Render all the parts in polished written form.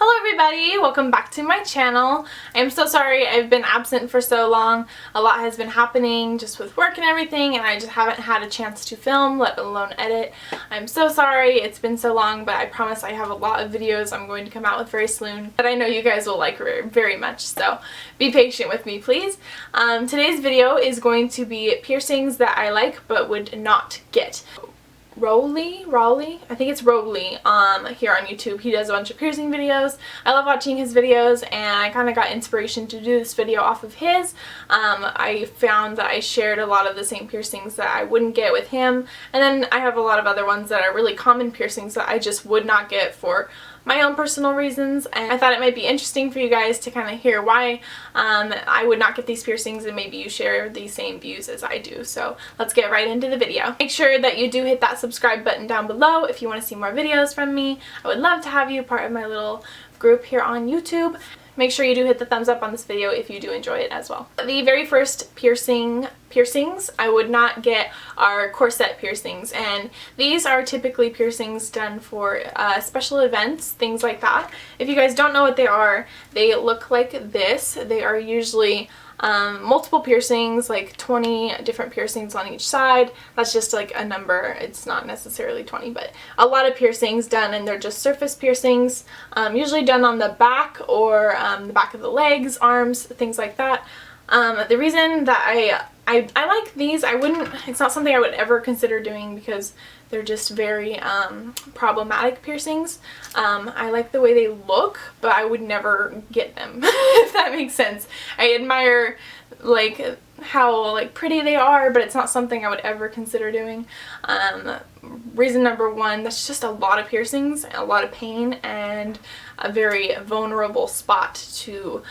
Hello everybody, welcome back to my channel. I am so sorry I've been absent for so long. A lot has been happening just with work and everything, and I just haven't had a chance to film, let alone edit. I'm so sorry it's been so long, but I promise I have a lot of videos I'm going to come out with very soon that I know you guys will like very much, so be patient with me please. Today's video is going to be piercings that I like but would not get. Rowley, I think it's Rowley, here on YouTube. He does a bunch of piercing videos. I love watching his videos, and I kind of got inspiration to do this video off of his. I found that I shared a lot of the same piercings that I wouldn't get with him, and then I have a lot of other ones that are really common piercings that I just would not get for my own personal reasons, and I thought it might be interesting for you guys to kind of hear why I would not get these piercings, and maybe you share the same views as I do. So let's get right into the video. Make sure that you do hit that subscribe button down below if you want to see more videos from me. I would love to have you part of my little group here on YouTube. Make sure you do hit the thumbs up on this video if you do enjoy it as well. The very first piercings I would not get are corset piercings, and these are typically piercings done for special events, things like that. If you guys don't know what they look like this. They are usually multiple piercings, like 20 different piercings on each side. That's just like a number. It's not necessarily 20, but a lot of piercings done, and they're just surface piercings, usually done on the back or the back of the legs, arms, things like that. The reason that I like these, it's not something I would ever consider doing because they're just very problematic piercings. I like the way they look, but I would never get them, if that makes sense. I admire like how like pretty they are, but it's not something I would ever consider doing. Reason number one, that's just a lot of piercings, a lot of pain, and a very vulnerable spot to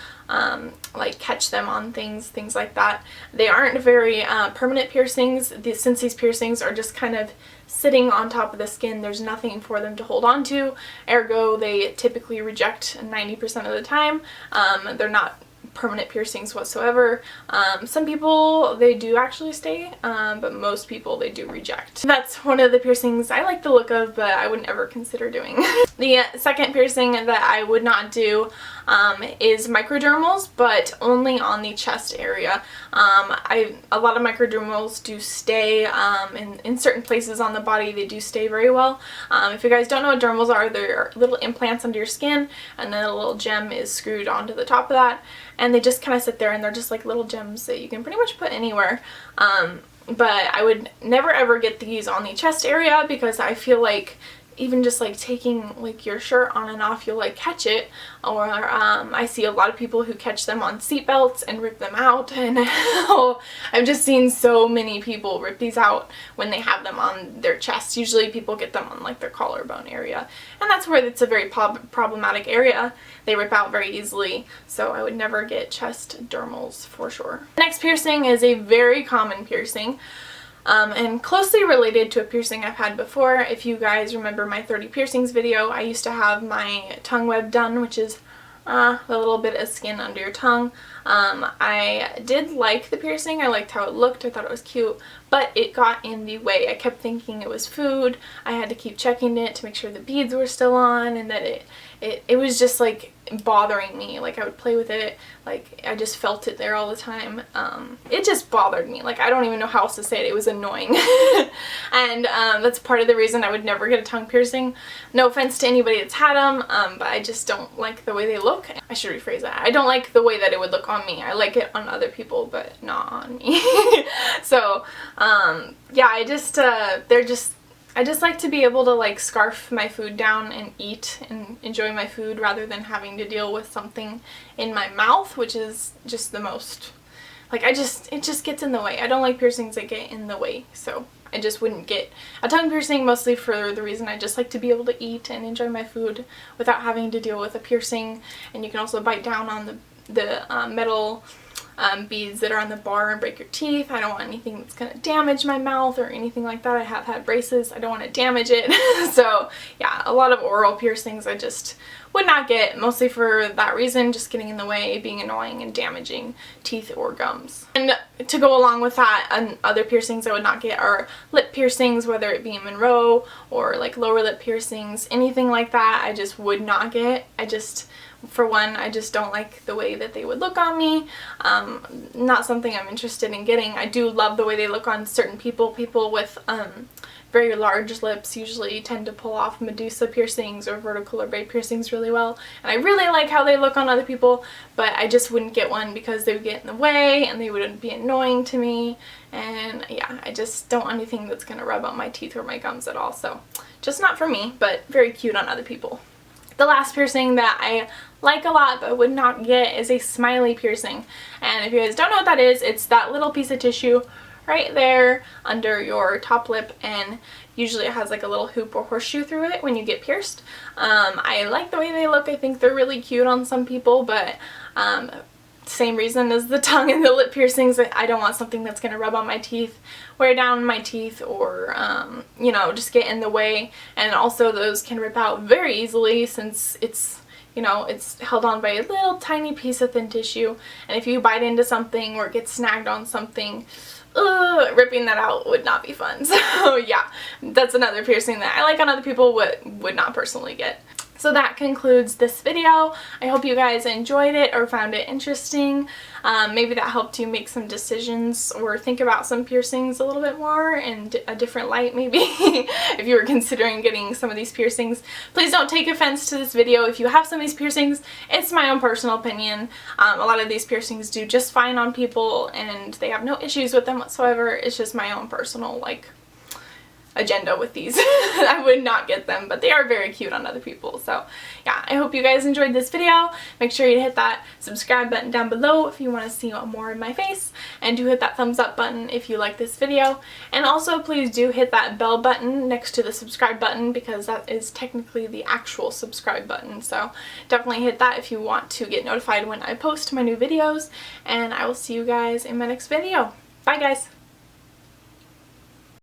like catch them on things like that. They aren't very permanent piercings. Since these piercings are just kind of sitting on top of the skin, there's nothing for them to hold on to, ergo they typically reject 90% of the time. They're not permanent piercings whatsoever. Some people, they do actually stay, but most people, they do reject. That's one of the piercings I like the look of, but I would never consider doing. The second piercing that I would not do is microdermals, but only on the chest area. A lot of microdermals do stay in certain places on the body. They do stay very well. If you guys don't know what dermals are, they're little implants under your skin, and then a little gem is screwed onto the top of that, and they just kind of sit there, and they're just like little gems that you can pretty much put anywhere. But I would never ever get these on the chest area because I feel like even just like taking like your shirt on and off, you'll like catch it, or I see a lot of people who catch them on seat belts and rip them out, and I've just seen so many people rip these out when they have them on their chest. Usually people get them on like their collarbone area, and that's where it's a very problematic area. They rip out very easily, so I would never get chest dermals for sure. The next piercing is a very common piercing, and closely related to a piercing I've had before. If you guys remember my 30 piercings video, I used to have my tongue web done, which is the little bit of skin under your tongue. I did like the piercing. I liked how it looked. I thought it was cute, but it got in the way. I kept thinking it was food. I had to keep checking it to make sure the beads were still on, and that it was just like bothering me. Like I would play with it, like I just felt it there all the time. It just bothered me. Like I don't even know how else to say it. It was annoying. And that's part of the reason I would never get a tongue piercing. No offense to anybody that's had them, but I just don't like the way they look. I should rephrase that. I don't like the way that it would look on me. I like it on other people, but not on me. So yeah, I just like to be able to like scarf my food down and eat and enjoy my food rather than having to deal with something in my mouth, which is just the most, like it just gets in the way. I don't like piercings that get in the way, so I just wouldn't get a tongue piercing, mostly for the reason I just like to be able to eat and enjoy my food without having to deal with a piercing. And you can also bite down on the metal beads that are on the bar and break your teeth. I don't want anything that's going to damage my mouth or anything like that. I have had braces. I don't want to damage it. So yeah, a lot of oral piercings I just would not get, mostly for that reason, just getting in the way, being annoying, and damaging teeth or gums. And to go along with that, other piercings I would not get are lip piercings, whether it be Monroe or like lower lip piercings, anything like that I just would not get. For one, I just don't like the way that they would look on me. Not something I'm interested in getting. I do love the way they look on certain people. People with very large lips usually tend to pull off Medusa piercings or vertical or braid piercings really well, and I really like how they look on other people, but I just wouldn't get one because they would get in the way and they would be annoying to me, and yeah, I just don't want anything that's going to rub on my teeth or my gums at all, so just not for me, but very cute on other people. The last piercing that I like a lot but would not get is a Smiley piercing, and if you guys don't know what that is, it's that little piece of tissue right there under your top lip, and usually it has like a little hoop or horseshoe through it when you get pierced. I like the way they look. I think they're really cute on some people, but same reason as the tongue and the lip piercings, I don't want something that's going to rub on my teeth, wear down my teeth, or you know, just get in the way. And also those can rip out very easily since it's, you know, it's held on by a little tiny piece of thin tissue, and if you bite into something or get snagged on something, ripping that out would not be fun. So yeah, that's another piercing that I like on other people, would not personally get. So that concludes this video. I hope you guys enjoyed it or found it interesting. Maybe that helped you make some decisions or think about some piercings a little bit more in a different light, maybe. If you were considering getting some of these piercings. Please don't take offense to this video if you have some of these piercings. It's my own personal opinion. A lot of these piercings do just fine on people and they have no issues with them whatsoever. It's just my own personal, like, agenda with these. I would not get them, but they are very cute on other people. So yeah, I hope you guys enjoyed this video. Make sure you hit that subscribe button down below if you want to see more of my face, and do hit that thumbs up button if you like this video, and also please do hit that bell button next to the subscribe button, because that is technically the actual subscribe button. So definitely hit that if you want to get notified when I post my new videos, and I will see you guys in my next video. Bye guys!